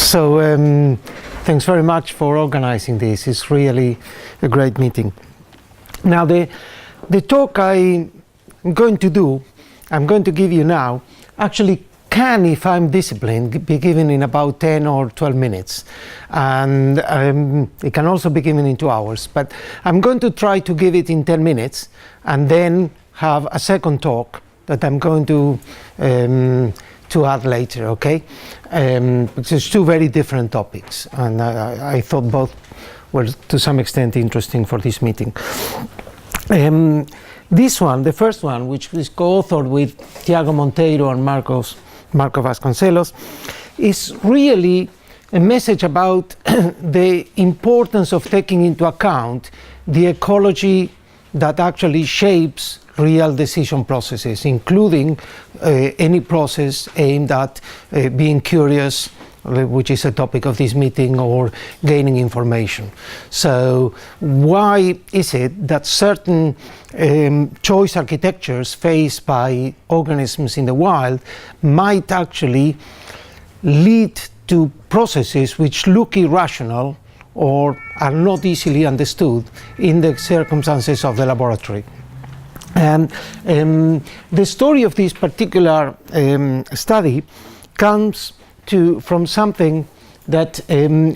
Thanks very much for organizing this. It's really a great meeting. Now, the talk I'm going to give you now, actually can, if I'm disciplined, be given in about 10 or 12 minutes. And it can also be given in 2 hours. But I'm going to try to give it in 10 minutes and then have a second talk that I'm going to add later, okay? Because it's two very different topics, and I thought both were to some extent interesting for this meeting. This one, the first one, which is co-authored with Tiago Monteiro and Marco Vasconcelos, is really a message about the importance of taking into account the ecology that actually shapes real decision processes, including any process aimed at being curious, which is a topic of this meeting, or gaining information. So why is it that certain choice architectures faced by organisms in the wild might actually lead to processes which look irrational or are not easily understood in the circumstances of the laboratory? And the story of this particular study comes from something that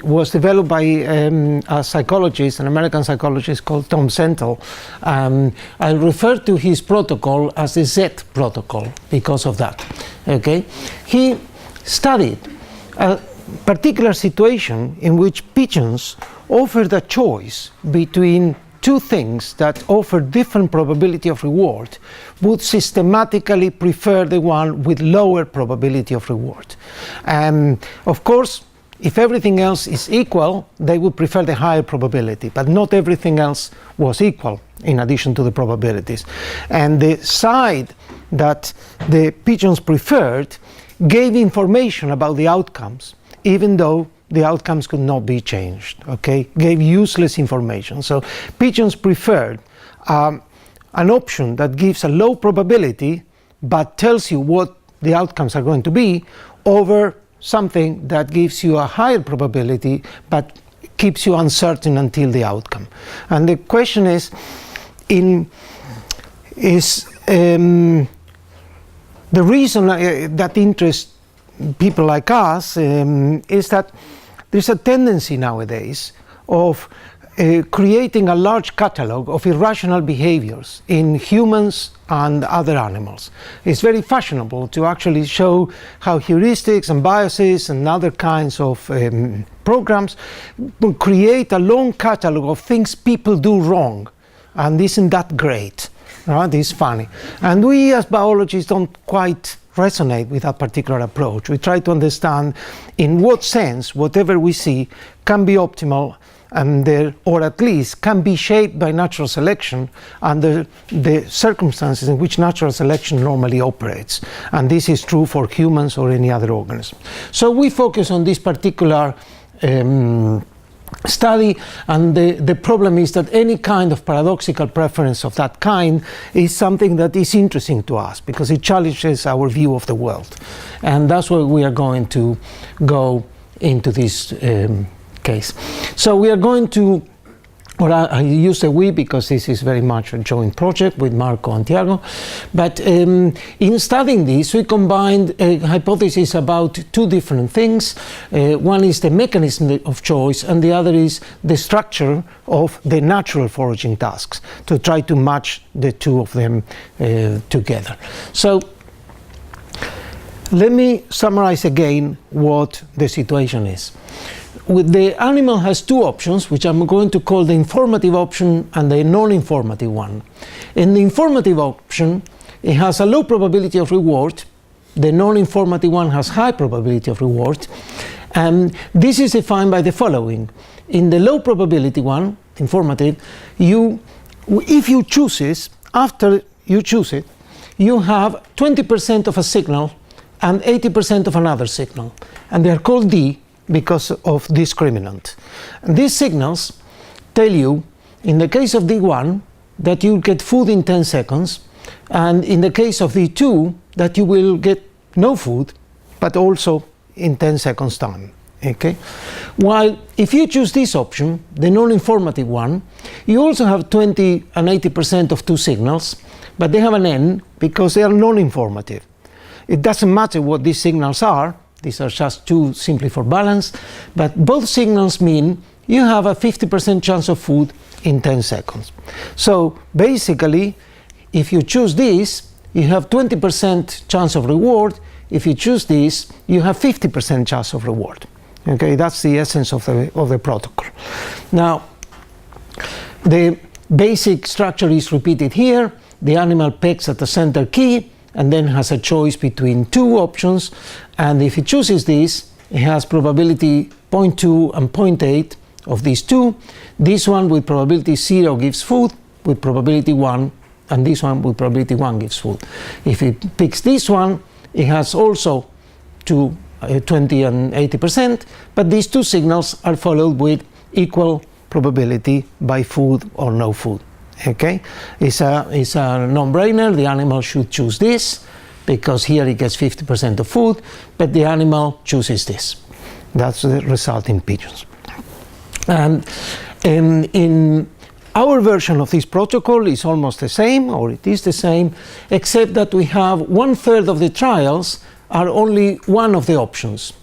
was developed by a psychologist, an American psychologist called Tom Sentel. I'll refer to his protocol as the Z protocol because of that. Okay, he studied a particular situation in which pigeons offered a choice between two things that offer different probability of reward, would systematically prefer the one with lower probability of reward. Of course, if everything else is equal, they would prefer the higher probability, but not everything else was equal in addition to the probabilities. And the side that the pigeons preferred gave information about the outcomes, even though the outcomes could not be changed, okay? Gave useless information. So pigeons preferred an option that gives a low probability but tells you what the outcomes are going to be, over something that gives you a higher probability but keeps you uncertain until the outcome. And the question is, the reason that interests people like us is that there's a tendency nowadays of creating a large catalog of irrational behaviors in humans and other animals. It's very fashionable to actually show how heuristics and biases and other kinds of programs create a long catalog of things people do wrong. And isn't that great? Right? It's funny. And we as biologists don't quite resonate with that particular approach. We try to understand in what sense whatever we see can be optimal, and or at least can be shaped by natural selection under the circumstances in which natural selection normally operates. And this is true for humans or any other organism. So we focus on this particular study, and the problem is that any kind of paradoxical preference of that kind is something that is interesting to us because it challenges our view of the world. And that's why we are going to go into this case. So we are going to, or I use the we because this is very much a joint project with Marco and Tiago, but in studying this we combined a hypothesis about two different things. One is the mechanism of choice, and the other is the structure of the natural foraging tasks, to try to match the two of them together. So let me summarize again what the situation is. The animal has two options, which I'm going to call the informative option and the non-informative one. In the informative option, it has a low probability of reward. The non-informative one has high probability of reward. And this is defined by the following. In the low probability one, informative, if you choose it, after you choose it, you have 20% of a signal and 80% of another signal. And they are called D because of discriminant. And these signals tell you, in the case of D1, that you get food in 10 seconds, and in the case of D2, that you will get no food, but also in 10 seconds time. Okay? While if you choose this option, the non-informative one, you also have 20 and 80% of two signals, but they have an N because they are non-informative. It doesn't matter what these signals are, these are just two simply for balance, but both signals mean you have a 50% chance of food in 10 seconds. So basically, if you choose this, you have 20% chance of reward. If you choose this, you have 50% chance of reward. Okay, that's the essence of the protocol. Now, the basic structure is repeated here. The animal pecks at the center key and then has a choice between two options. And if it chooses this, it has probability 0.2 and 0.8 of these two. This one with probability 0 gives food, with probability 1, and this one with probability 1 gives food. If it picks this one, it has also 20 and 80%, but these two signals are followed with equal probability by food or no food. Okay, it's a no-brainer. The animal should choose this because here it gets 50% of food, but the animal chooses this. That's the result in pigeons. And in our version of this protocol is almost the same, or it is the same, except that we have 1/3 of the trials are only one of the options.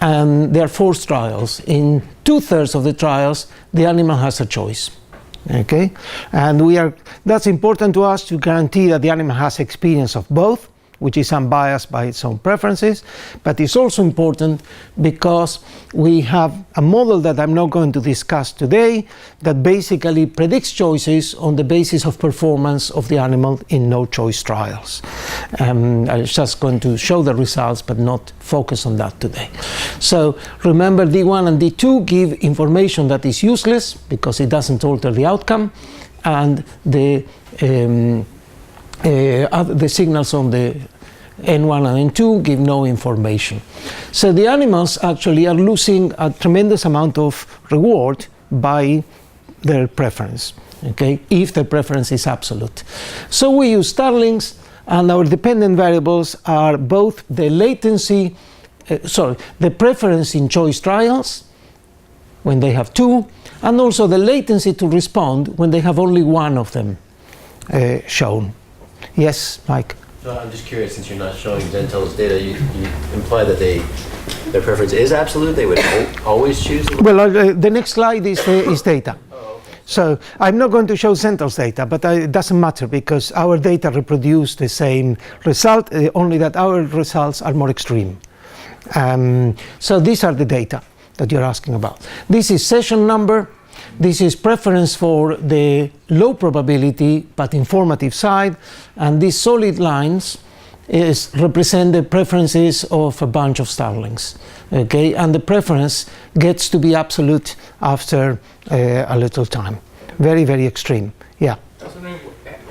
And there are forced trials. In 2/3 of the trials, the animal has a choice. Okay, and that's important to us to guarantee that the animal has experience of both, which is unbiased by its own preferences, but it's also important because we have a model that I'm not going to discuss today that basically predicts choices on the basis of performance of the animal in no-choice trials. I'm just going to show the results but not focus on that today. So remember, D1 and D2 give information that is useless because it doesn't alter the outcome, and the signals on the N1 and N2 give no information. So the animals actually are losing a tremendous amount of reward by their preference, okay, if their preference is absolute. So we use starlings, and our dependent variables are both the latency, the preference in choice trials when they have two, and also the latency to respond when they have only one of them shown. Yes, Mike? No, I'm just curious, since you're not showing Zentel's data, you imply that their preference is absolute? They would always choose? Well, the next slide is data. Oh, okay. So I'm not going to show Zentel's data, but it doesn't matter because our data reproduce the same result, only that our results are more extreme. So these are the data that you're asking about. This is session number. This is preference for the low probability but informative side, and these solid lines represent the preferences of a bunch of starlings. Okay, and the preference gets to be absolute after a little time. Very, very extreme. Yeah. I was wondering,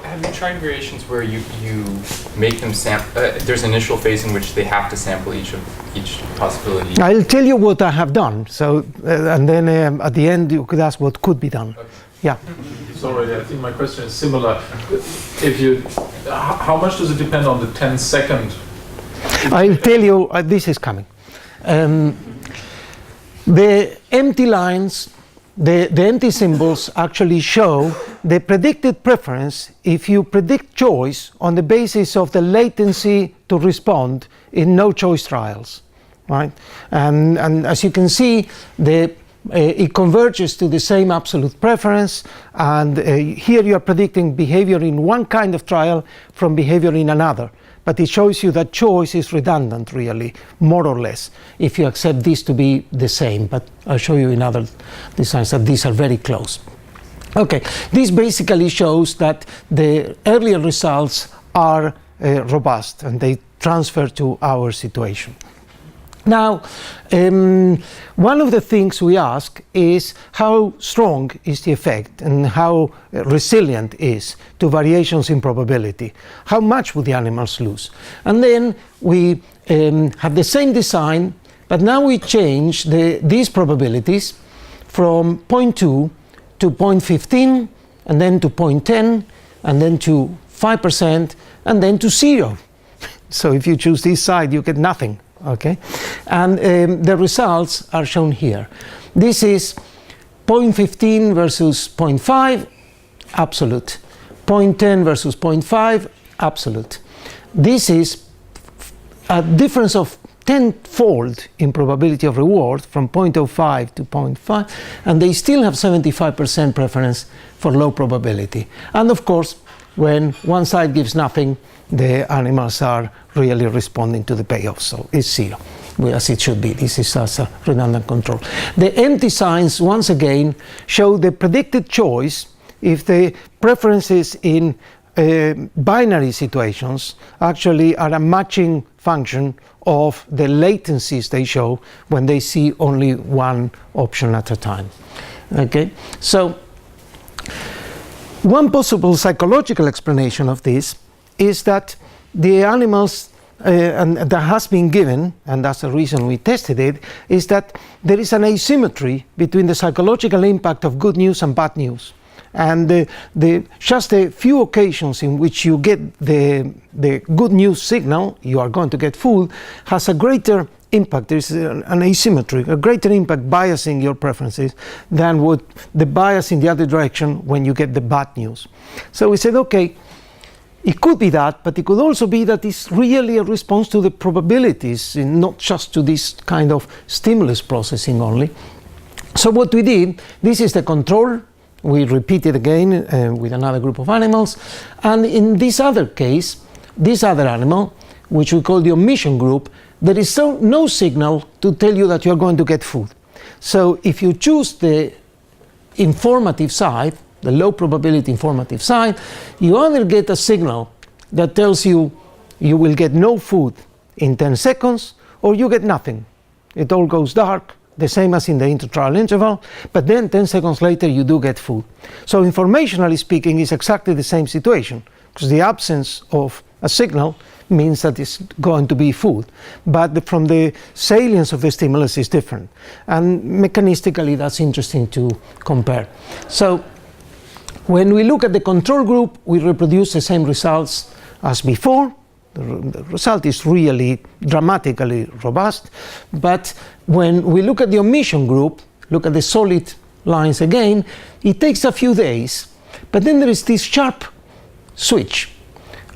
have you tried variations where you make them sample? There's an initial phase in which they have to sample each possibility. I'll tell you what I have done. So, and then at the end you could ask what could be done. Okay. Yeah. Sorry, I think my question is similar. How much does it depend on the 10-second? I'll tell you. This is coming. The empty lines. The empty symbols actually show the predicted preference if you predict choice on the basis of the latency to respond in no-choice trials, right? And as you can see, it converges to the same absolute preference, and here you are predicting behavior in one kind of trial from behavior in another. But it shows you that choice is redundant, really, more or less, if you accept this to be the same. But I'll show you in other designs that these are very close. Okay, this basically shows that the earlier results are robust and they transfer to our situation. Now, one of the things we ask is how strong is the effect and how resilient is to variations in probability. How much would the animals lose? And then we have the same design, but now we change these probabilities from 0.2 to 0.15, and then to 0.10, and then to 5%, and then to 0. So if you choose this side, you get nothing. Okay, and the results are shown here. This is 0.15 versus 0.5, absolute. 0.10 versus 0.5, absolute. This is a difference of 10-fold in probability of reward from 0.05 to 0.5, and they still have 75% preference for low probability. And of course, when one side gives nothing, the animals are really responding to the payoff, so it's 0, as it should be. This is as a redundant control. The empty signs, once again, show the predicted choice if the preferences in binary situations actually are a matching function of the latencies they show when they see only one option at a time. Okay, so one possible psychological explanation of this is that the animals, and that has been given, and that's the reason we tested it, is that there is an asymmetry between the psychological impact of good news and bad news. And just a few occasions in which you get the good news signal, you are going to get food, has a greater impact. There is an asymmetry, a greater impact biasing your preferences than would the bias in the other direction when you get the bad news. So we said, okay, it could be that, but it could also be that it's really a response to the probabilities, and not just to this kind of stimulus processing only. So what we did, this is the control. We repeat it again with another group of animals, and in this other case, this other animal, which we call the omission group, there is no signal to tell you that you are going to get food. So if you choose the informative side, the low probability informative side, you either get a signal that tells you you will get no food in 10 seconds, or you get nothing. It all goes dark, the same as in the intertrial interval, but then 10 seconds later you do get food. So informationally speaking, it's exactly the same situation, because the absence of a signal means that it's going to be food. But from the salience of the stimulus is different. And mechanistically, that's interesting to compare. So when we look at the control group, we reproduce the same results as before. The result is really dramatically robust. But when we look at the omission group, look at the solid lines again, it takes a few days. But then there is this sharp switch.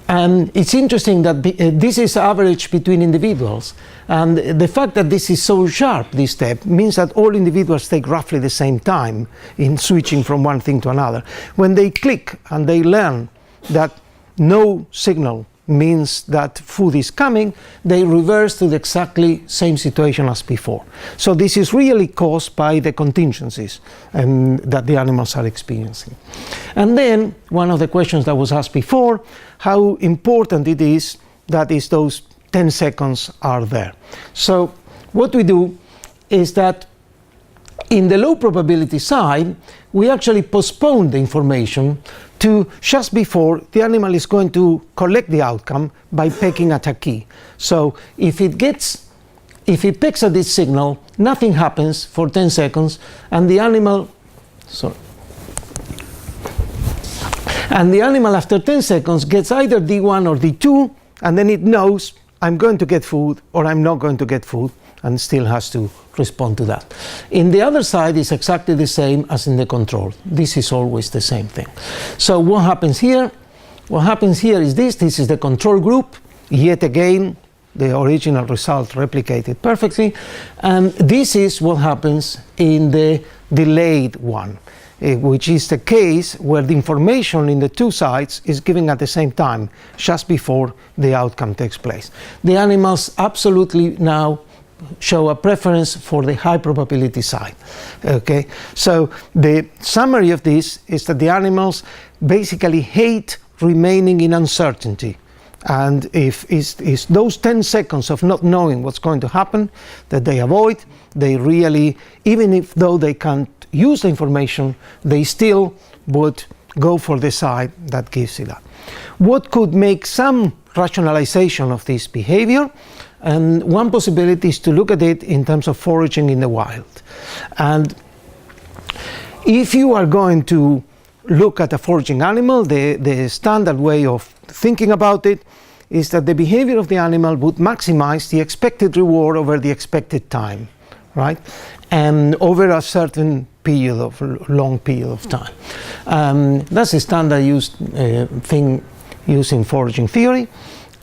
And it's interesting that this is average between individuals. And the fact that this is so sharp, this step, means that all individuals take roughly the same time in switching from one thing to another. When they click and they learn that no signal means that food is coming, they reverse to the exactly same situation as before. So this is really caused by the contingencies that the animals are experiencing. And then one of the questions that was asked before, how important it is that those 10 seconds are there. So what we do is that in the low probability side, we actually postpone the information to just before the animal is going to collect the outcome by pecking at a key. So if it pecks at this signal, nothing happens for 10 seconds, and the animal after 10 seconds gets either D1 or D2, and then it knows I'm going to get food or I'm not going to get food, and still has to respond to that. In the other side is exactly the same as in the control. This is always the same thing. So what happens here? What happens here is this is the control group. Yet again, the original result replicated perfectly. And this is what happens in the delayed one, which is the case where the information in the two sides is given at the same time, just before the outcome takes place. The animals absolutely now show a preference for the high probability side. Okay, so the summary of this is that the animals basically hate remaining in uncertainty, and if it's those 10 seconds of not knowing what's going to happen that they avoid, they really, even if though they can't use the information, they still would go for the side that gives it that. What could make some rationalization of this behavior? And one possibility is to look at it in terms of foraging in the wild. And if you are going to look at a foraging animal, the standard way of thinking about it is that the behavior of the animal would maximize the expected reward over the expected time, right? And over a certain period of long period of time. That's a standard thing used in foraging theory.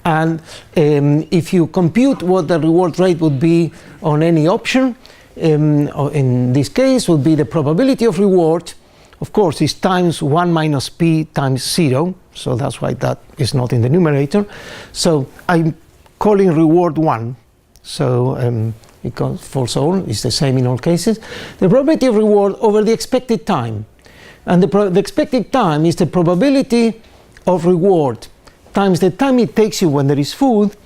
And if you compute what the reward rate would be on any option, or in this case would be the probability of reward, of course, is times 1 minus p times 0. So that's why that is not in the numerator. So I'm calling reward 1. So because for all, it's the same in all cases. The probability of reward over the expected time. And the expected time is the probability of reward times the time it takes you when there is food,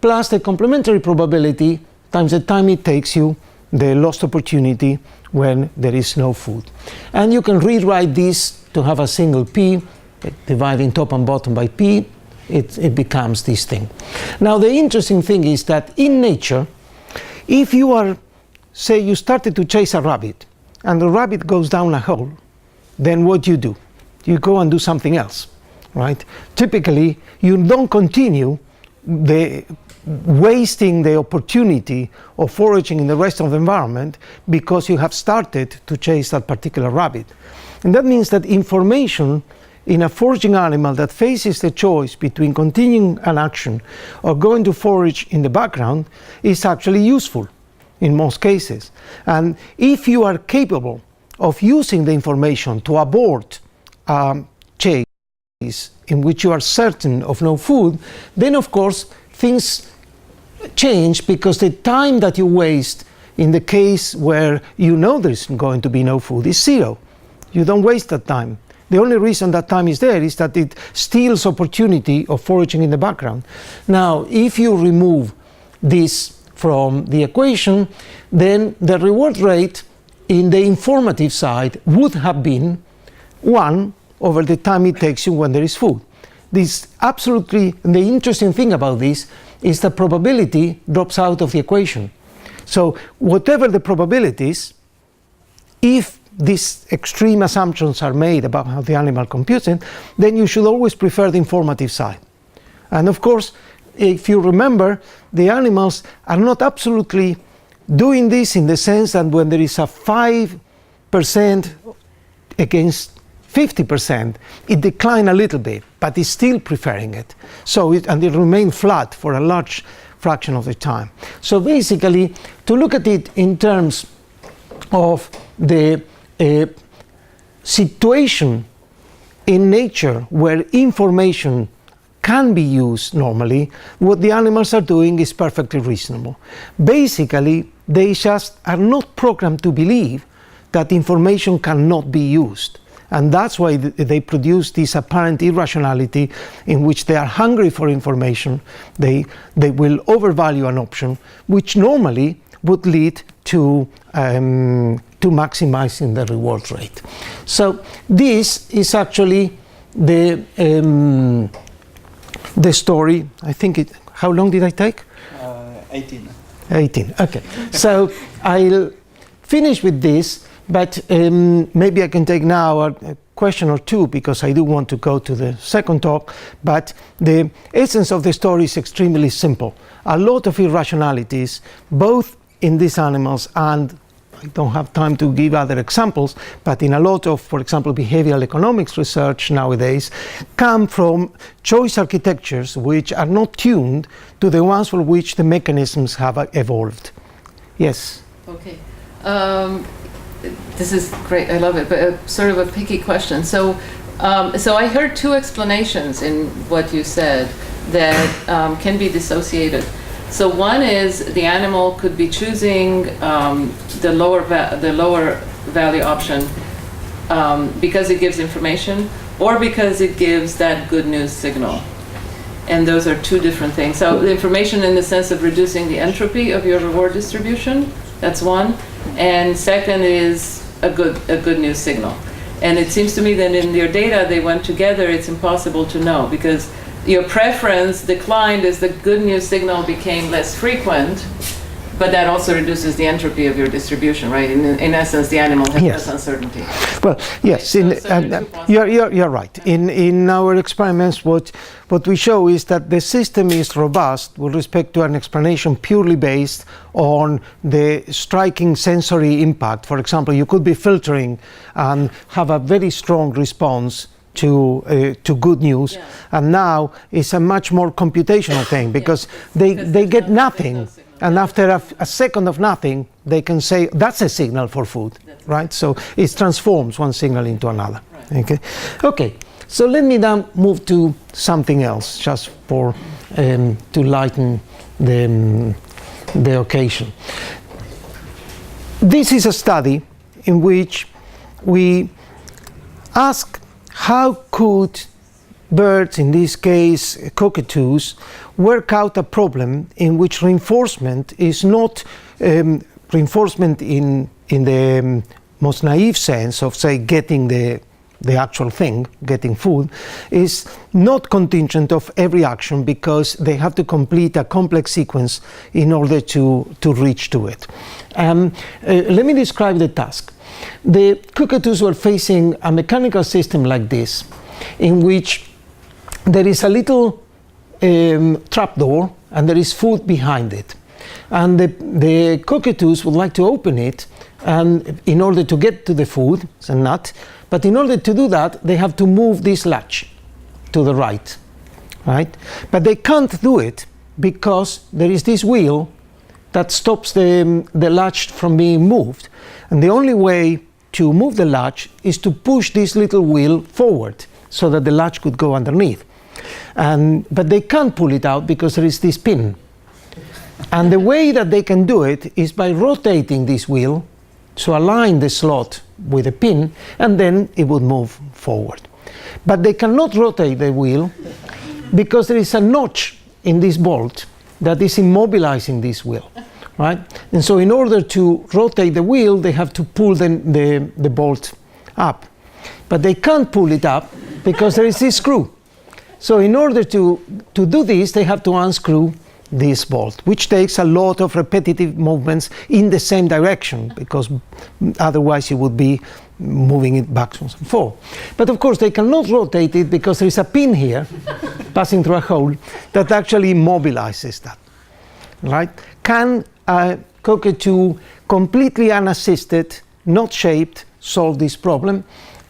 plus the complementary probability times the time it takes you the lost opportunity when there is no food. And you can rewrite this to have a single p, dividing top and bottom by p, it becomes this thing. Now the interesting thing is that in nature, if you are, say you started to chase a rabbit, and the rabbit goes down a hole, then what do? You go and do something else, right? Typically, you don't continue wasting the opportunity of foraging in the rest of the environment because you have started to chase that particular rabbit. And that means that information in a foraging animal that faces the choice between continuing an action or going to forage in the background is actually useful in most cases. And if you are capable of using the information to abort a chase in which you are certain of no food, then of course things change, because the time that you waste in the case where you know there's going to be no food is 0. You don't waste that time. The only reason that time is there is that it steals opportunity of foraging in the background. Now, if you remove this from the equation, then the reward rate in the informative side would have been 1 over the time it takes you when there is food. This absolutely, and the interesting thing about this is the probability drops out of the equation. So whatever the probabilities, if these extreme assumptions are made about how the animal computes it, then you should always prefer the informative side. And of course, if you remember, the animals are not absolutely doing this in the sense that when there is a 5% against 50%, it declines a little bit, but it's still preferring it. So and it remains flat for a large fraction of the time. So basically, to look at it in terms of the situation in nature where information can be used normally, what the animals are doing is perfectly reasonable. Basically, they just are not programmed to believe that information cannot be used. And that's why they produce this apparent irrationality in which they are hungry for information. They will overvalue an option, which normally would lead to maximizing the reward rate. So this is actually the story. I think how long did I take? 18. 18, okay. So I'll finish with this, but maybe I can take now a question or two, because I do want to go to the second talk. But the essence of the story is extremely simple. A lot of irrationalities, both in these animals, and I don't have time to give other examples, but in a lot of, for example, behavioral economics research nowadays, come from choice architectures which are not tuned to the ones for which the mechanisms have evolved. Yes? Okay. This is great. I love it, but sort of a picky question. So I heard two explanations in what you said that can be dissociated. So one is the animal could be choosing the lower value option because it gives information, or because it gives that good news signal. And those are two different things. So the information in the sense of reducing the entropy of your reward distribution, that's one. And second is a good news signal. And it seems to me that in your data they went together. It's impossible to know, because your preference declined as the good news signal became less frequent, but that also reduces the entropy of your distribution, right? In essence, the animal has less uncertainty. Well, yes, Okay, so there are two possibilities. you're right. In our experiments, what we show is that the system is robust with respect to an explanation purely based on the striking sensory impact. For example, you could be filtering and have a very strong response to good news, Yeah. and now it's a much more computational thing because Because they there's get no nothing, signal. and after a second of nothing, they can say that's a signal for food, right? So it transforms one signal into another. Right. Okay. So let me now move to something else, just for to lighten the occasion. This is a study in which we ask how could birds, in this case cockatoos, work out a problem in which reinforcement is not reinforcement in the most naive sense of, say, getting the actual thing, getting food, is not contingent of every action because they have to complete a complex sequence in order to reach to it. Let me describe the task. The cockatoos were facing a mechanical system like this, in which there is a little trapdoor and there is food behind it. And the cockatoos would like to open it and in order to get to the food, it's a nut, but in order to do that, they have to move this latch to the right? But they can't do it because there is this wheel that stops the latch from being moved. And the only way to move the latch is to push this little wheel forward so that the latch could go underneath. But they can't pull it out because there is this pin. And the way that they can do it is by rotating this wheel to align the slot with a pin, and then it would move forward. But they cannot rotate the wheel because there is a notch in this bolt that is immobilizing this wheel, right? And so in order to rotate the wheel, they have to pull the bolt up. But they can't pull it up because there is this screw. So in order to do this, they have to unscrew this bolt, which takes a lot of repetitive movements in the same direction, because otherwise you would be moving it backwards and forth. But of course they cannot rotate it because there is a pin here passing through a hole that actually immobilizes that, right? Can a cockatoo, completely unassisted, not shaped, solve this problem?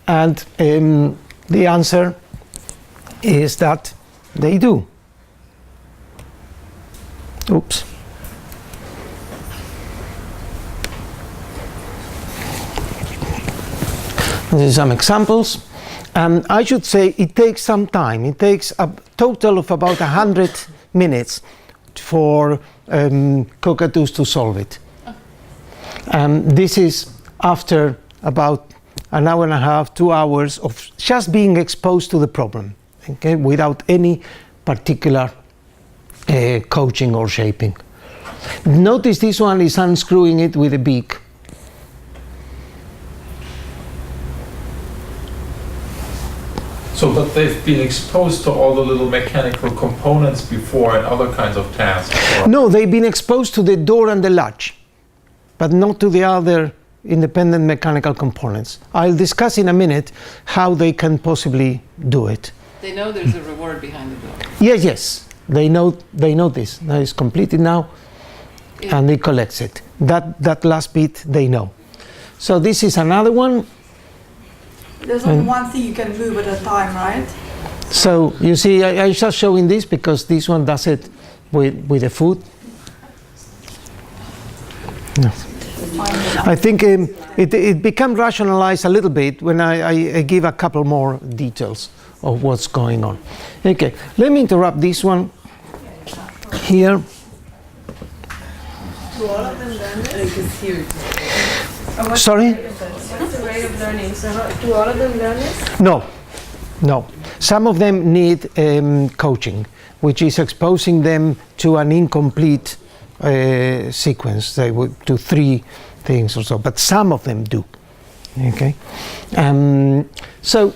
And the answer is that they do. Oops. These are some examples. I should say it takes some time. It takes a total of about 100 minutes for cockatoos to solve it. This is after about an hour and a half, 2 hours of just being exposed to the problem, okay, without any particular coaching or shaping. Notice this one is unscrewing it with a beak. So, but they've been exposed to all the little mechanical components before and other kinds of tasks? Or? No, they've been exposed to the door and the latch, but not to the other independent mechanical components. I'll discuss in a minute how they can possibly do it. They know there's a reward behind the door. Yes. They know this. That is completed now, and it collects it. That last bit they know. So this is another one. There's only one thing you can move at a time, right? So you see, I'm just showing this because this one does it with the food. No. I think it became rationalized a little bit when I give a couple more details of what's going on. Okay, let me interrupt this one here. Do all of them learn this? Sorry? What's the rate of learning? So do all of them learn this? No. Some of them need coaching, which is exposing them to an incomplete sequence. They would do 3 things or so, but some of them do. Okay. So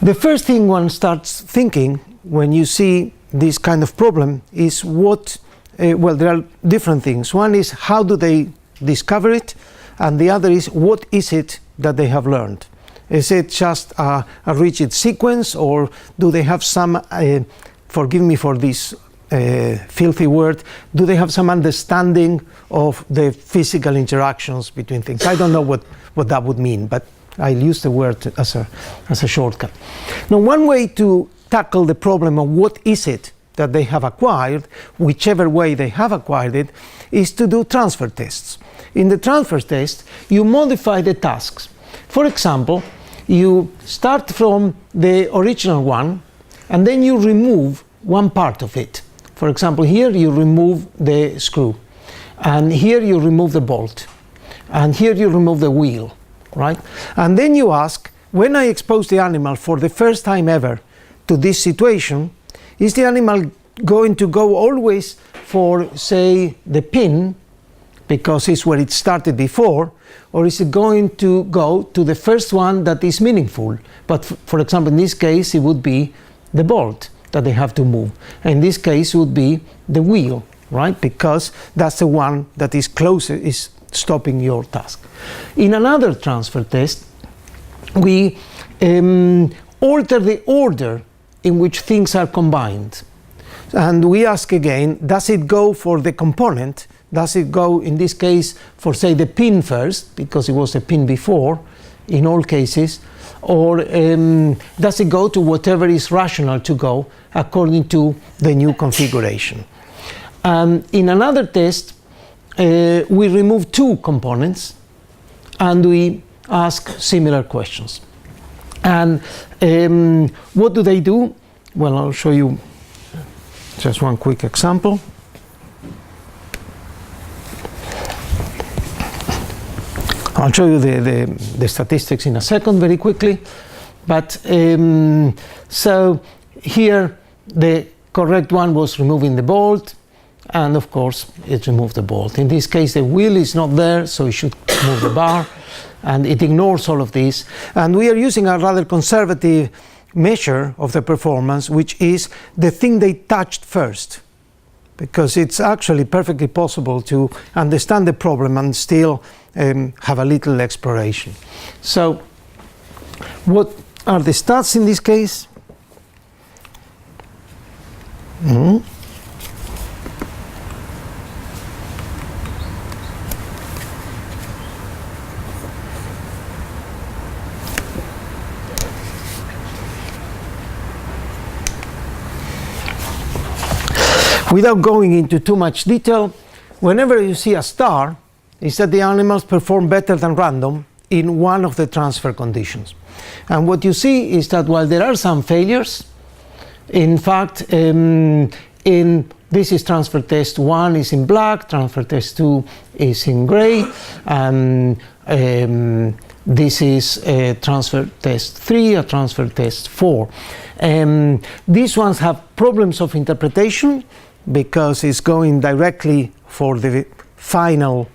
the first thing one starts thinking when you see this kind of problem is what, well, there are different things. One is how do they discover it, and the other is what is it that they have learned. Is it just a rigid sequence, or do they have some, forgive me for this filthy word, do they have some understanding of the physical interactions between things? I don't know what that would mean, but I'll use the word as a shortcut. Now, one way to tackle the problem of what is it that they have acquired, whichever way they have acquired it, is to do transfer tests. In the transfer test, you modify the tasks. For example, you start from the original one, and then you remove one part of it. For example, here you remove the screw, and here you remove the bolt, and here you remove the wheel, right? And then you ask, when I expose the animal for the first time ever to this situation, is the animal going to go always for, say, the pin, because it's where it started before, or is it going to go to the first one that is meaningful? But for example, in this case, it would be the bolt that they have to move. In this case, it would be the wheel, right? Because that's the one that is closer, is stopping your task. In another transfer test, we alter the order in which things are combined. And we ask again, does it go for the component? Does it go, in this case, for, say, the pin first, because it was a pin before, in all cases, or does it go to whatever is rational to go according to the new configuration? In another test, we remove two components, and we ask similar questions. And what do they do? Well, I'll show you just one quick example. I'll show you the statistics in a second very quickly. But so here the correct one was removing the bolt, and of course it removed the bolt. In this case the wheel is not there, so it should move the bar, and it ignores all of this. And we are using a rather conservative measure of the performance, which is the thing they touched first, because it's actually perfectly possible to understand the problem and still have a little exploration. So what are the stats in this case? Without going into too much detail, whenever you see a star, it's that the animals perform better than random in one of the transfer conditions. And what you see is that while there are some failures, in fact, this is transfer test 1 is in black, transfer test 2 is in gray, and this is transfer test 3, a transfer test 4. These ones have problems of interpretation, because it's going directly for the final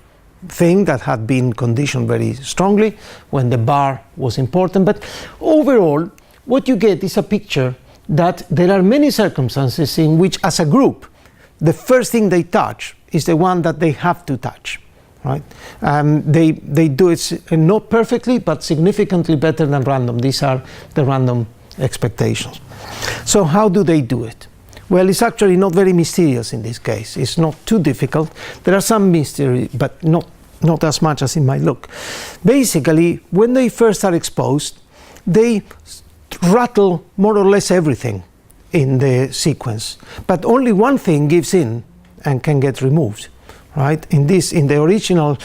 thing that had been conditioned very strongly when the bar was important. But overall, what you get is a picture that there are many circumstances in which, as a group, the first thing they touch is the one that they have to touch, right? They do it not perfectly, but significantly better than random. These are the random expectations. So how do they do it? Well, it's actually not very mysterious in this case. It's not too difficult. There are some mystery, but not as much as it might look. Basically, when they first are exposed, they rattle more or less everything in the sequence, but only one thing gives in and can get removed, right? In the original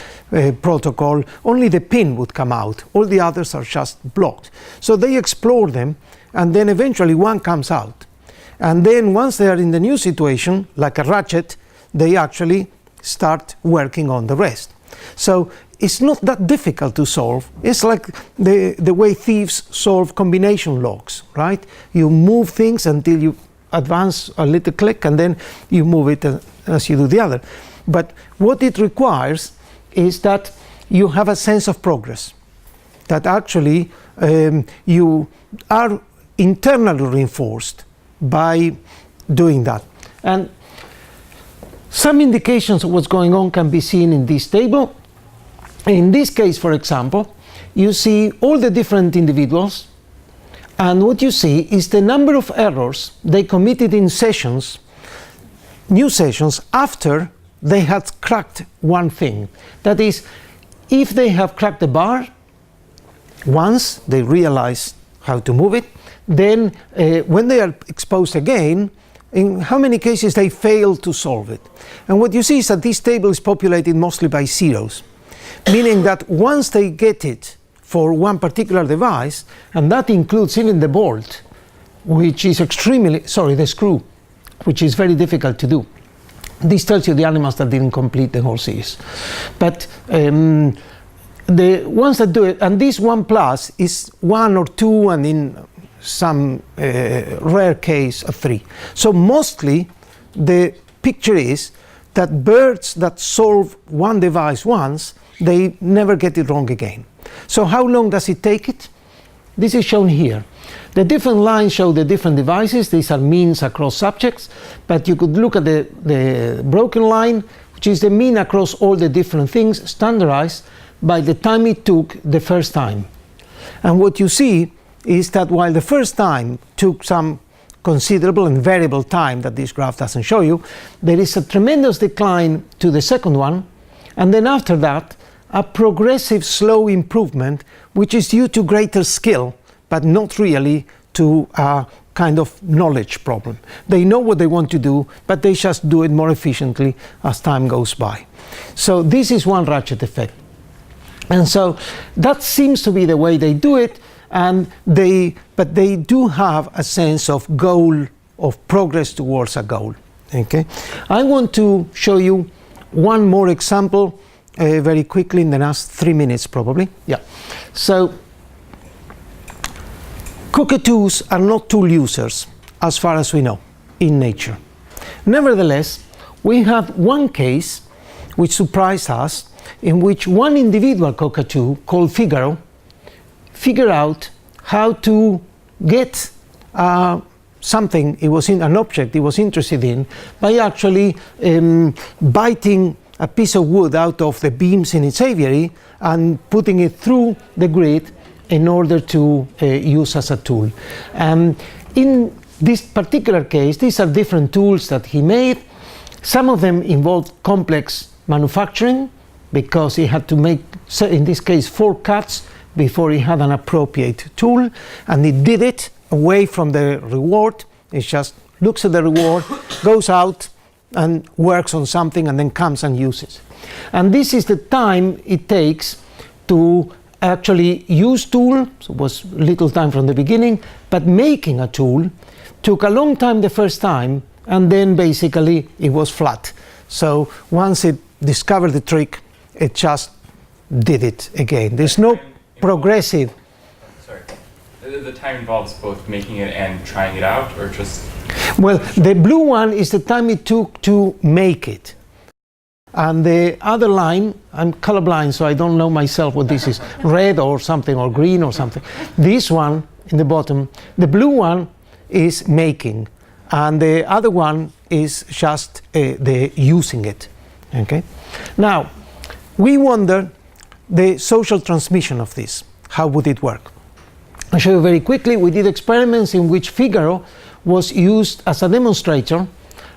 protocol, only the pin would come out. All the others are just blocked. So they explore them, and then eventually one comes out. And then once they are in the new situation, like a ratchet, they actually start working on the rest. So it's not that difficult to solve. It's like the way thieves solve combination locks, right? You move things until you advance a little click, and then you move it as you do the other. But what it requires is that you have a sense of progress, that actually you are internally reinforced by doing that. And some indications of what's going on can be seen in this table. in this case, for example, you see all the different individuals, and what you see is the number of errors they committed in sessions, new sessions, after they had cracked one thing. That is, if they have cracked the bar, once they realize how to move it, then when they are exposed again, in how many cases they fail to solve it. And what you see is that this table is populated mostly by zeros, meaning that once they get it for one particular device, and that includes even the bolt, which is the screw, which is very difficult to do. This tells you the animals that didn't complete the whole series. But the ones that do it, and this 1+ is 1 or 2, and in some rare case a 3. So mostly the picture is that birds that solve one device once, they never get it wrong again. So how long does it take it? This is shown here. The different lines show the different devices. These are means across subjects, but you could look at the broken line, which is the mean across all the different things, standardized by the time it took the first time. And what you see is that while the first time took some considerable and variable time that this graph doesn't show you, there is a tremendous decline to the second one, and then after that a progressive slow improvement, which is due to greater skill, but not really to a kind of knowledge problem. They know what they want to do, but they just do it more efficiently as time goes by. So this is one ratchet effect. And so that seems to be the way they do it, but they do have a sense of goal, of progress towards a goal. Okay? I want to show you one more example very quickly in the last 3 minutes probably. Yeah. So cockatoos are not tool users as far as we know in nature. Nevertheless, we have one case which surprised us, in which one individual cockatoo called Figaro figured out how to get something, an object he was interested in, by actually biting a piece of wood out of the beams in its aviary and putting it through the grid in order to use as a tool. In this particular case, these are different tools that he made. Some of them involved complex manufacturing, because he had to make, in this case, 4 cuts before he had an appropriate tool, and he did it away from the reward. He just looks at the reward, goes out and works on something, and then comes and uses. And this is the time it takes to actually use tool. So it was little time from the beginning, but making a tool took a long time the first time, and then basically it was flat. So once it discovered the trick, it just did it again. There's no progressive. Sorry. The time involves both making it and trying it out, or just? Well, the blue one is the time it took to make it. And the other line, I'm colorblind, so I don't know myself what this is, red or something, or green or something. This one in the bottom, the blue one is making, and the other one is just the using it. Okay? Now, we wonder the social transmission of this. How would it work? I'll show you very quickly. We did experiments in which Figaro was used as a demonstrator,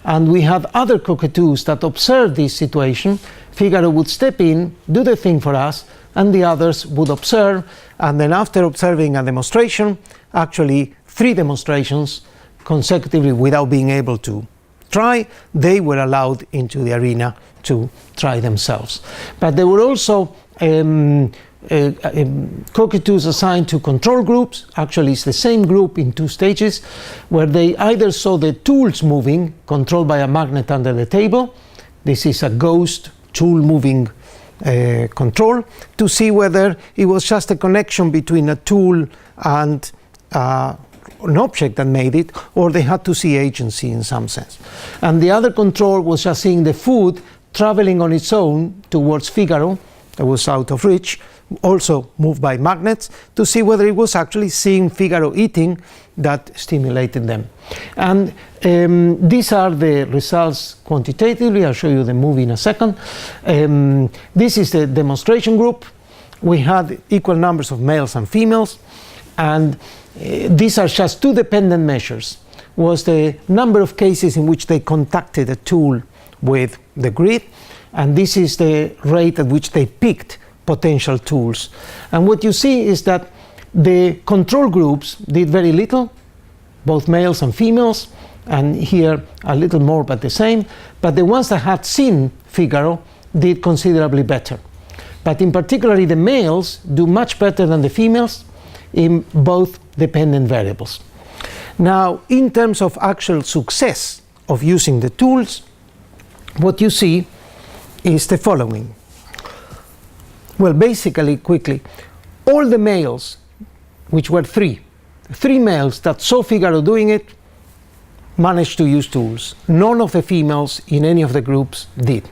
and we had other cockatoos that observed this situation. Figaro would step in, do the thing for us, and the others would observe, and then after observing a demonstration, actually 3 demonstrations consecutively without being able to try, they were allowed into the arena to try themselves. But there were also cockatoos assigned to control groups. Actually, it's the same group in 2 stages, where they either saw the tools moving, controlled by a magnet under the table. This is a ghost tool moving control, to see whether it was just a connection between a tool and an object that made it, or they had to see agency in some sense. And the other control was just seeing the food traveling on its own towards Figaro, that was out of reach, also moved by magnets, to see whether it was actually seeing Figaro eating that stimulated them. And these are the results quantitatively. I'll show you the movie in a second. This is the demonstration group. we had equal numbers of males and females, and these are just two dependent measures. Was the number of cases in which they contacted a tool with the grid, and this is the rate at which they picked potential tools. And what you see is that the control groups did very little, both males and females, and here a little more but the same, but the ones that had seen Figaro did considerably better. But in particular, the males do much better than the females in both dependent variables. Now, in terms of actual success of using the tools, what you see is the following. Well, basically, quickly, all the males, which were three males that saw Figaro doing it, managed to use tools. None of the females in any of the groups did.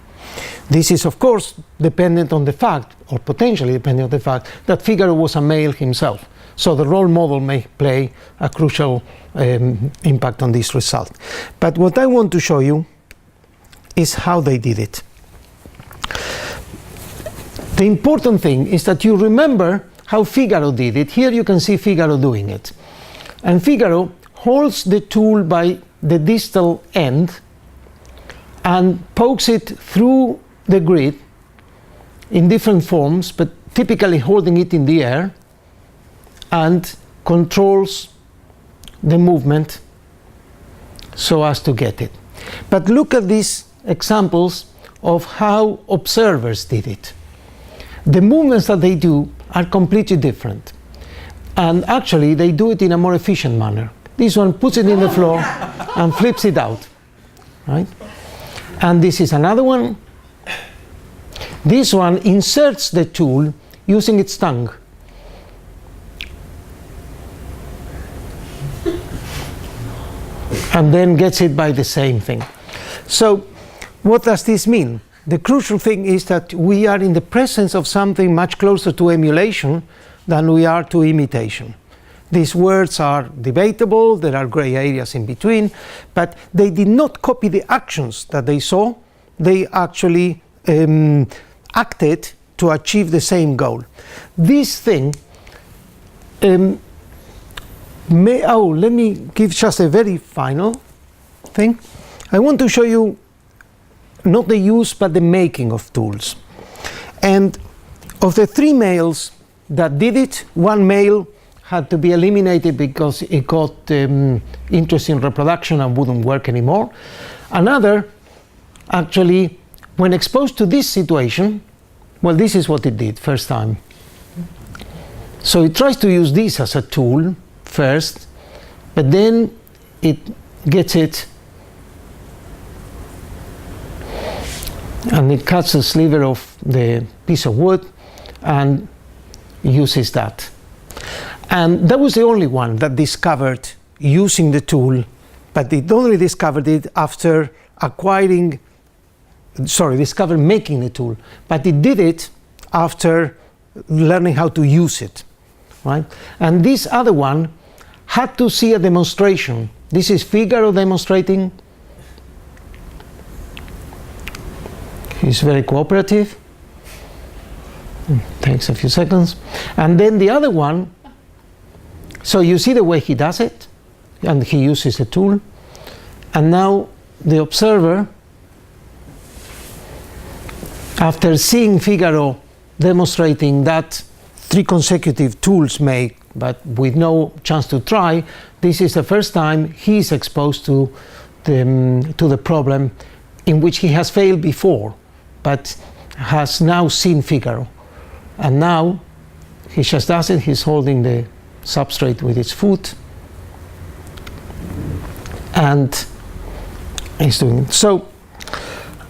This is, of course, dependent on the fact, or potentially dependent on the fact, that Figaro was a male himself. So the role model may play a crucial impact on this result. But what I want to show you is how they did it. The important thing is that you remember how Figaro did it. Here you can see Figaro doing it. And Figaro holds the tool by the distal end and pokes it through the grid in different forms, but typically holding it in the air, and controls the movement so as to get it. But look at these examples of how observers did it. The movements that they do are completely different, and actually they do it in a more efficient manner. This one puts it in the floor and flips it out, right? And this is another one. This one inserts the tool using its tongue. And then gets it by the same thing. So what does this mean? The crucial thing is that we are in the presence of something much closer to emulation than we are to imitation. These words are debatable, there are gray areas in between, but they did not copy the actions that they saw. They actually acted to achieve the same goal. This thing, let me give just a very final thing. I want to show you not the use but the making of tools. And of the three males that did it, one male had to be eliminated because it got interest in reproduction and wouldn't work anymore. Another, actually, when exposed to this situation, well, this is what it did first time. So it tries to use this as a tool first, but then it gets it and it cuts the sliver of the piece of wood and uses that. And that was the only one that discovered using the tool, but it only discovered it after discovered making the tool, but it did it after learning how to use it, right? And this other one had to see a demonstration. This is Figaro demonstrating. He's very cooperative. Takes a few seconds. And then the other one, so you see the way he does it, and he uses a tool. And now the observer, after seeing Figaro demonstrating that 3 consecutive tools make, but with no chance to try, this is the first time he's exposed to the problem in which he has failed before, but has now seen Figaro. And now he just does it. He's holding the substrate with his foot, and he's doing it. So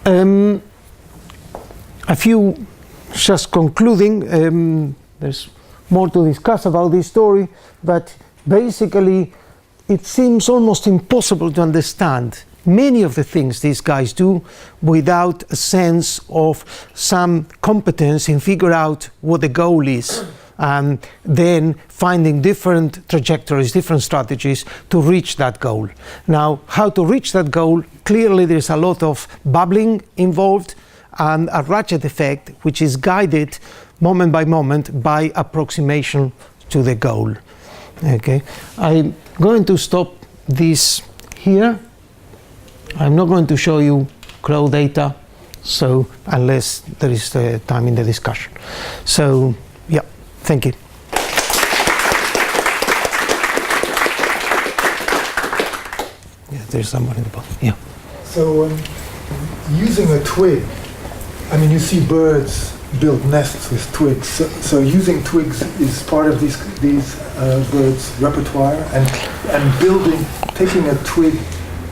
a few, just concluding, there's more to discuss about this story, but basically it seems almost impossible to understand many of the things these guys do without a sense of some competence in figure out what the goal is, and then finding different trajectories, different strategies to reach that goal. Now, how to reach that goal, clearly there's a lot of bubbling involved and a ratchet effect which is guided moment by moment, by approximation to the goal. Okay, I'm going to stop this here. I'm not going to show you crow data, so unless there is time in the discussion. So, yeah, thank you. Yeah, there's someone in the bottom. Yeah. So, using a twig, I mean, you see birds build nests with twigs. So using twigs is part of these birds' repertoire, and building, taking a twig,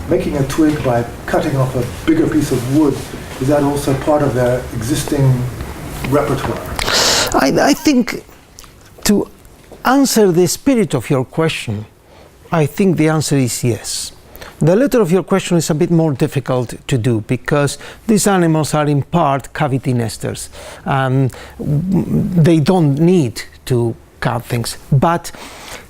making a twig by cutting off a bigger piece of wood, is that also part of their existing repertoire? I think, to answer the spirit of your question, I think the answer is yes. The letter of your question is a bit more difficult to do because these animals are in part cavity nesters. They don't need to cut things. But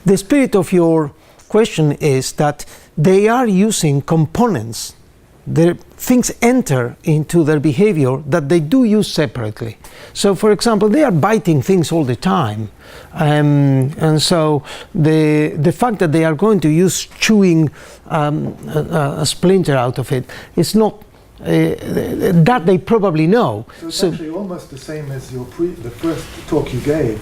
the spirit of your question is that they are using components. Things enter into their behavior that they do use separately. So, for example, they are biting things all the time. And so the fact that they are going to use chewing a splinter out of it is not that they probably know. So it's actually almost the same as the first talk you gave,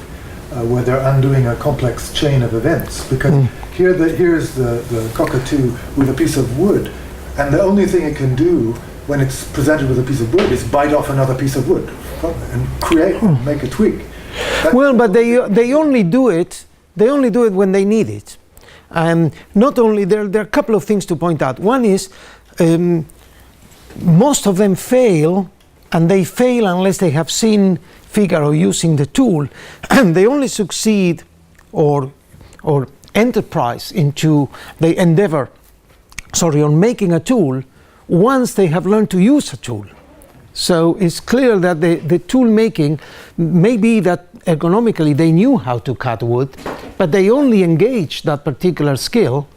where they're undoing a complex chain of events. Because here's the cockatoo with a piece of wood, and the only thing it can do when it's presented with a piece of wood is bite off another piece of wood and make a twig. Well, but they only do it. They only do it when they need it. Not only there are a couple of things to point out. One is most of them fail, and they fail unless they have seen Figaro using the tool, and they only succeed or enterprise into the endeavor. On making a tool once they have learned to use a tool. So it's clear that the tool making may be that ergonomically they knew how to cut wood, but they only engaged that particular skill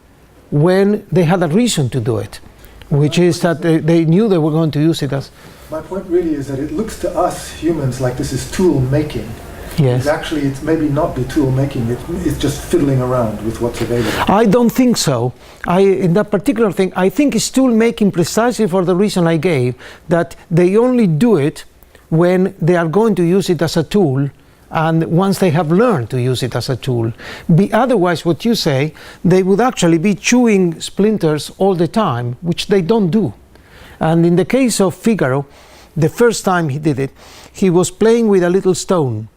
when they had a reason to do it, which is that they knew they were going to use it as... My point really is that it looks to us humans like this is tool making. Yes. Actually, it's maybe not the tool making, it's just fiddling around with what's available. I don't think so. In that particular thing, I think it's tool making precisely for the reason I gave, that they only do it when they are going to use it as a tool, and once they have learned to use it as a tool. Otherwise, what you say, they would actually be chewing splinters all the time, which they don't do. And in the case of Figaro, the first time he did it, he was playing with a little stone.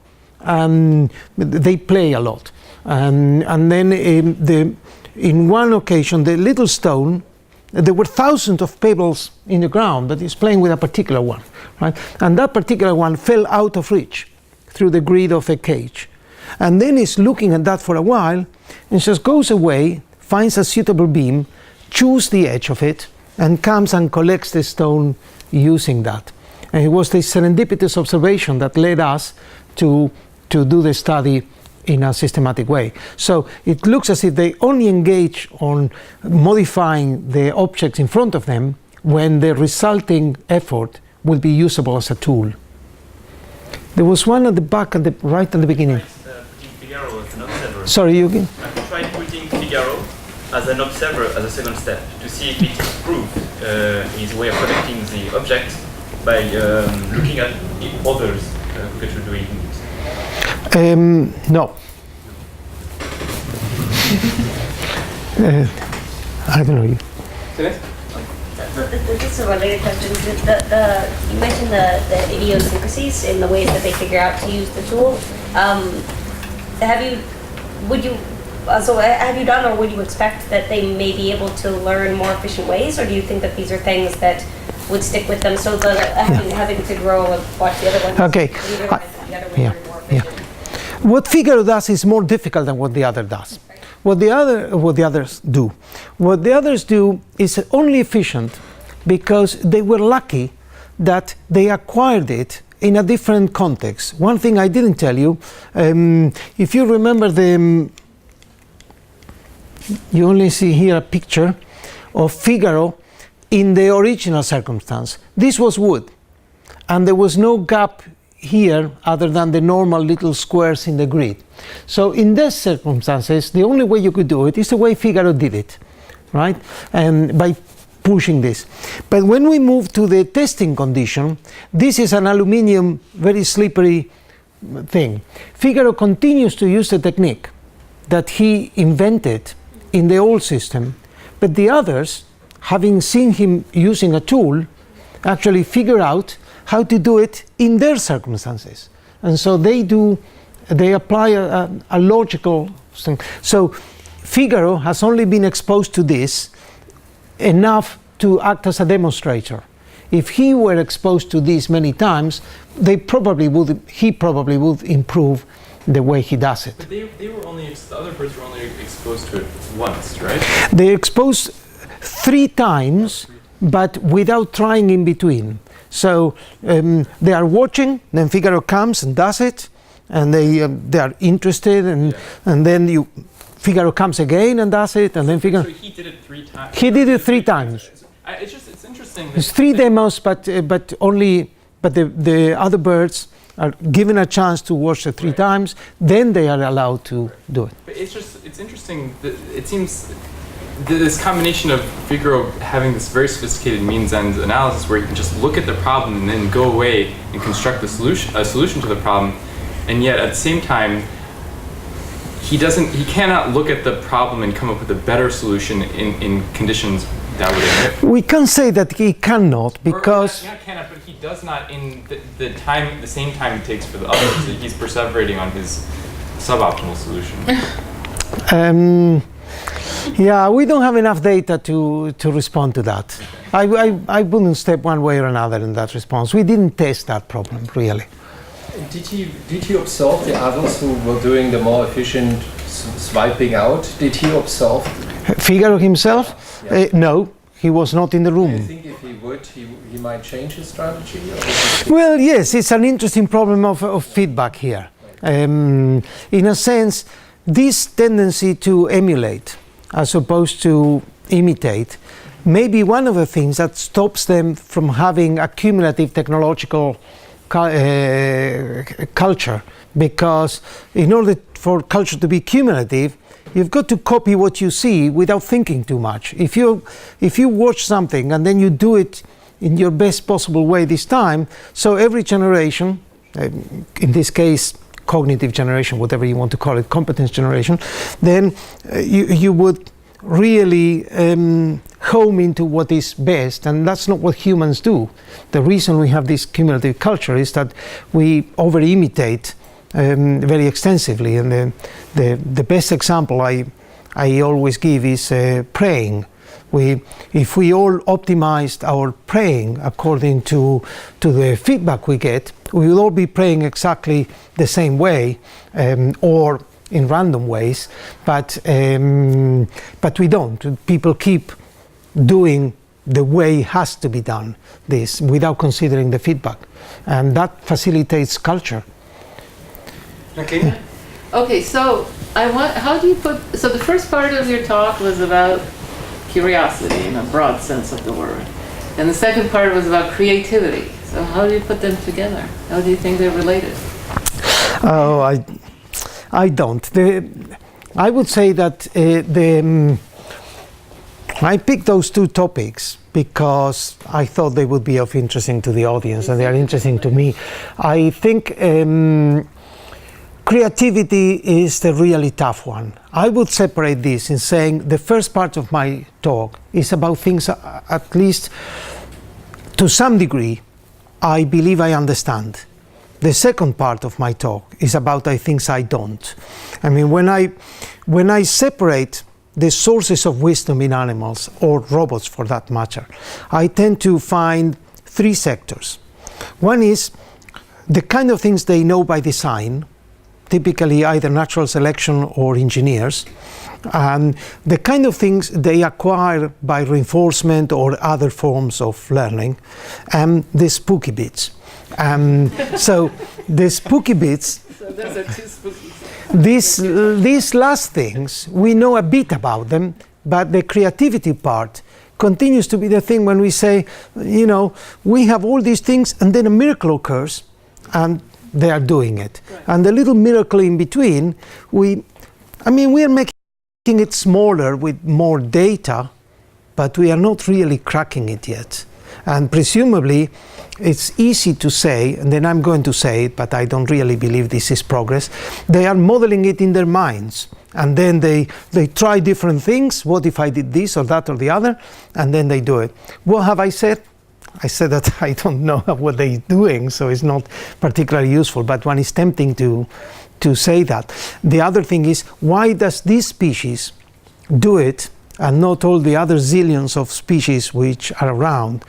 They play a lot, and then in one occasion the little stone, there were thousands of pebbles in the ground, but he's playing with a particular one, right? And that particular one fell out of reach through the grid of a cage, and then he's looking at that for a while and just goes away, finds a suitable beam, chews the edge of it, and comes and collects the stone using that. And it was this serendipitous observation that led us to do the study in a systematic way. So it looks as if they only engage on modifying the objects in front of them when the resulting effort will be usable as a tool. There was one at the back, right at the beginning. Putting Figaro as an observer. Sorry, you again? I tried putting Figaro as an observer as a second step to see if it improved his way of collecting the object by looking at others who could doing it. No. I don't know. This is a related question. You mentioned the idiosyncrasies in the ways that they figure out to use the tool. Have you done, or would you expect that they may be able to learn more efficient ways, or do you think that these are things that would stick with them? So having to grow and watch the other ones. Okay. What Figaro does is more difficult than what the other does. What the others do. What the others do is only efficient because they were lucky that they acquired it in a different context. One thing I didn't tell you, if you remember you only see here a picture of Figaro in the original circumstance. This was wood, and there was no gap here other than the normal little squares in the grid. So in these circumstances, the only way you could do it is the way Figaro did it, right? And by pushing this. But when we move to the testing condition, this is an aluminium, very slippery thing. Figaro continues to use the technique that he invented in the old system, but the others, having seen him using a tool, actually figure out how to do it in their circumstances. And so they apply a logical thing. So Figaro has only been exposed to this enough to act as a demonstrator. If he were exposed to this many times, he probably would improve the way he does it. But they were only, the other birds were only exposed to it once, right? They exposed 3 times, but without trying in between. So they are watching, then Figaro comes and does it, and they are interested, and then Figaro comes again and does it, and then Figaro. So he did it 3 times. He did it 3 times. It's interesting. It's 3 demos, but the other birds are given a chance to watch it 3 times. Then they are allowed to do it. But it's interesting. That it seems this combination of Figaro having this very sophisticated means-end analysis, where you can just look at the problem and then go away and construct a solution to the problem, and yet at the same time, he cannot look at the problem and come up with a better solution in conditions that would emit. We can say that he cannot, because Cannot, but he does not in the same time it takes for the others. He's perseverating on his suboptimal solution. Yeah, we don't have enough data to respond to that. I wouldn't step one way or another in that response. We didn't test that problem, really. Did you observe the others who were doing the more efficient swiping out? Did he observe? Figaro himself? Yeah. No, he was not in the room. Do you think if he would, he might change his strategy? Well, yes, it's an interesting problem of feedback here. In a sense, this tendency to emulate as opposed to imitate may be one of the things that stops them from having a cumulative technological culture, because in order for culture to be cumulative, you've got to copy what you see without thinking too much. If you watch something and then you do it in your best possible way this time, so every generation, in this case cognitive generation, whatever you want to call it, competence generation, then you would really home into what is best, and that's not what humans do. The reason we have this cumulative culture is that we over-imitate very extensively, and the best example I always give is praying. If we all optimized our praying according to the feedback we get, we will all be praying exactly the same way, or in random ways, but we don't. People keep doing the way it has to be done, this, without considering the feedback, and that facilitates culture. Okay. Okay, so how do you so the first part of your talk was about curiosity in a broad sense of the word, and the second part was about creativity. So how do you put them together? How do you think they're related? Oh, I don't. I would say that I picked those 2 topics because I thought they would be of interest to the audience, and they are interesting to me. I think creativity is the really tough one. I would separate this in saying the first part of my talk is about things, at least to some degree, I believe I understand. The second part of my talk is about things I don't. I mean, when I separate the sources of wisdom in animals, or robots for that matter, I tend to find 3 sectors. One is the kind of things they know by design, typically either natural selection or engineers, and the kind of things they acquire by reinforcement or other forms of learning, and the spooky bits. So the spooky bits, So those are 2 spooky. these last things, we know a bit about them, but the creativity part continues to be the thing when we say, we have all these things and then a miracle occurs, and they are doing it. Right. And the little miracle in between, we are making it smaller with more data, but we are not really cracking it yet. And presumably, it's easy to say, and then I'm going to say it, but I don't really believe this is progress. They are modeling it in their minds. And then they try different things. What if I did this or that or the other? And then they do it. What have I said? I said that I don't know what they're doing, so it's not particularly useful. But one is tempting to say that. The other thing is, why does this species do it and not all the other zillions of species which are around?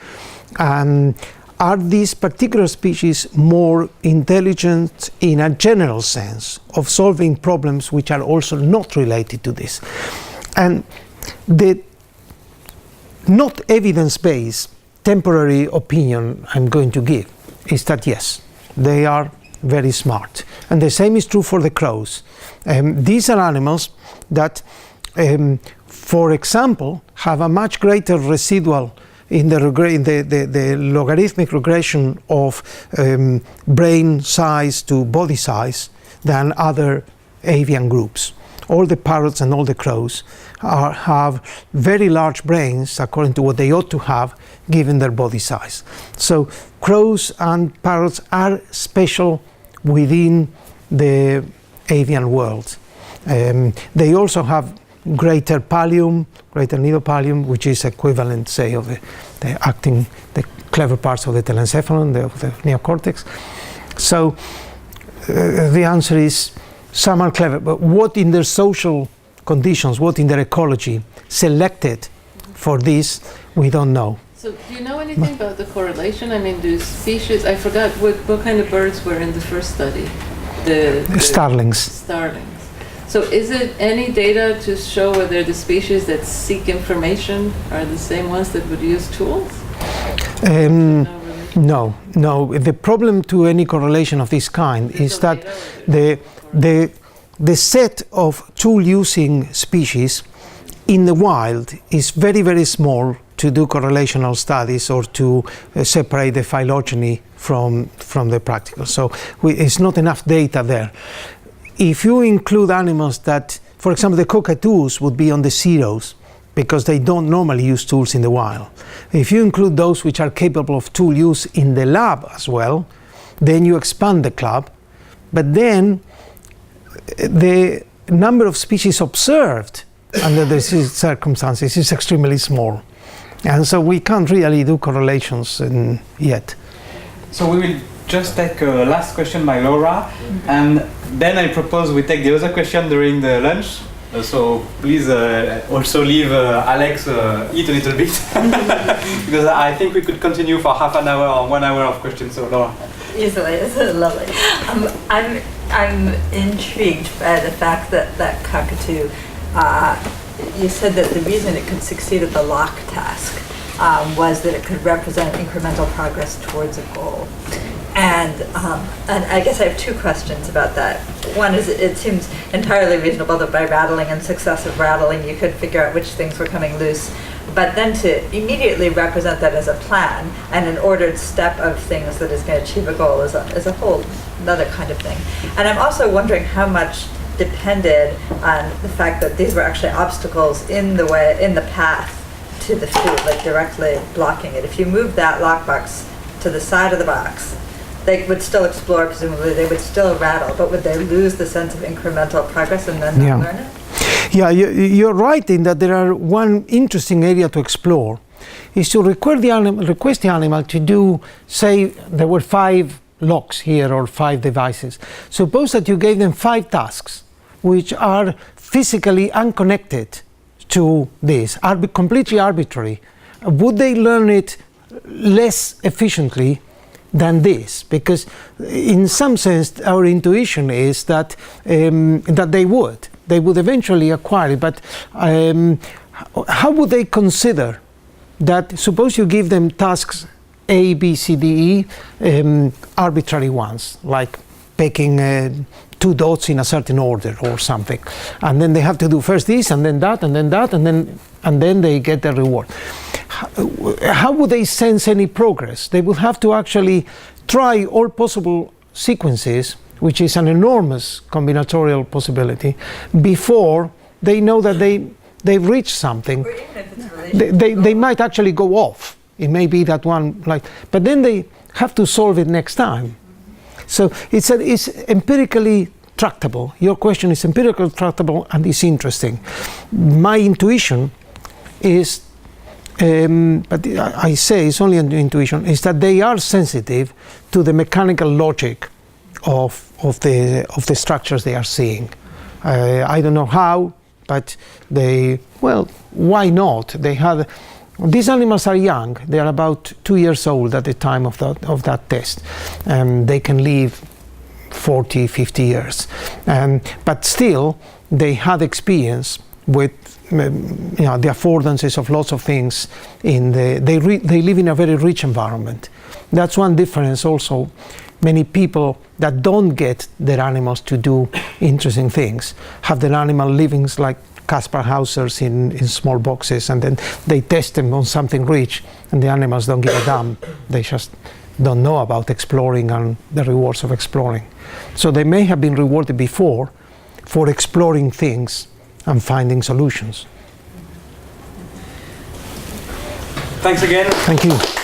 Are these particular species more intelligent in a general sense of solving problems which are also not related to this? And the not evidence-based temporary opinion I'm going to give is that yes, they are very smart. And the same is true for the crows. These are animals that, for example, have a much greater residual in the logarithmic regression of brain size to body size than other avian groups. All the parrots and all the crows have very large brains according to what they ought to have given their body size. So crows and parrots are special within the avian world. They also have greater nidopallium, which is equivalent, say, of the clever parts of the telencephalon, of the neocortex. So the answer is some are clever, but what in their social conditions, what in their ecology selected for this, we don't know. So do you know anything about the correlation? I mean, do species, I forgot what kind of birds were in the first study? The starlings. Starlings. So is it any data to show whether the species that seek information are the same ones that would use tools? No. The problem to any correlation of this kind is that the set of tool-using species in the wild is very, very small to do correlational studies or to separate the phylogeny from the practical. So it's not enough data there. If you include animals that, for example, the cockatoos would be on the zeros because they don't normally use tools in the wild. If you include those which are capable of tool use in the lab as well, then you expand the club. But then the number of species observed under these circumstances is extremely small. And so we can't really do correlations yet. So we will just take a last question by Laura, and then I propose we take the other question during the lunch. So please also leave Alex eat a little bit, because I think we could continue for half an hour or 1 hour of questions. So Laura. Easily, this is lovely. I'm intrigued by the fact that cockatoo, you said that the reason it could succeed at the lock task was that it could represent incremental progress towards a goal. And I guess I have two questions about that. One is it seems entirely reasonable that by rattling and successive rattling you could figure out which things were coming loose. But then to immediately represent that as a plan and an ordered step of things that is going to achieve a goal is a whole another kind of thing. And I'm also wondering how much depended on the fact that these were actually obstacles in the path to the food, like directly blocking it. If you move that lockbox to the side of the box, they would still explore, presumably they would still rattle, but would they lose the sense of incremental progress and then not learn it? Yeah, you're right in that there are one interesting area to explore is to request the animal to do, say there were 5 locks here or 5 devices. Suppose that you gave them 5 tasks which are physically unconnected to this, completely arbitrary. Would they learn it less efficiently than this? Because in some sense our intuition is that they would eventually acquire it, but how would they consider that? Suppose you give them tasks A, B, C, D, E, arbitrary ones, like picking 2 dots in a certain order or something, and then they have to do first this and then that and then that and then they get the reward. How would they sense any progress? They would have to actually try all possible sequences, which is an enormous combinatorial possibility, before they know that they've reached something. Or even if it's They might actually go off. It may be that one, but then they have to solve it next time. So it's empirically tractable. Your question is empirically tractable and it's interesting. My intuition is, but I say it's only an intuition, is that they are sensitive to the mechanical logic of the structures they are seeing. I don't know how, but why not? These animals are young. They are about 2 years old at the time of that test. They can live 40, 50 years. But still, they had experience with the affordances of lots of things. They live in a very rich environment. That's one difference also. Many people that don't get their animals to do interesting things have their animal livings like Kaspar Hausers in small boxes, and then they test them on something rich, and the animals don't give a damn. They just don't know about exploring and the rewards of exploring. So they may have been rewarded before for exploring things and finding solutions. Thanks again. Thank you.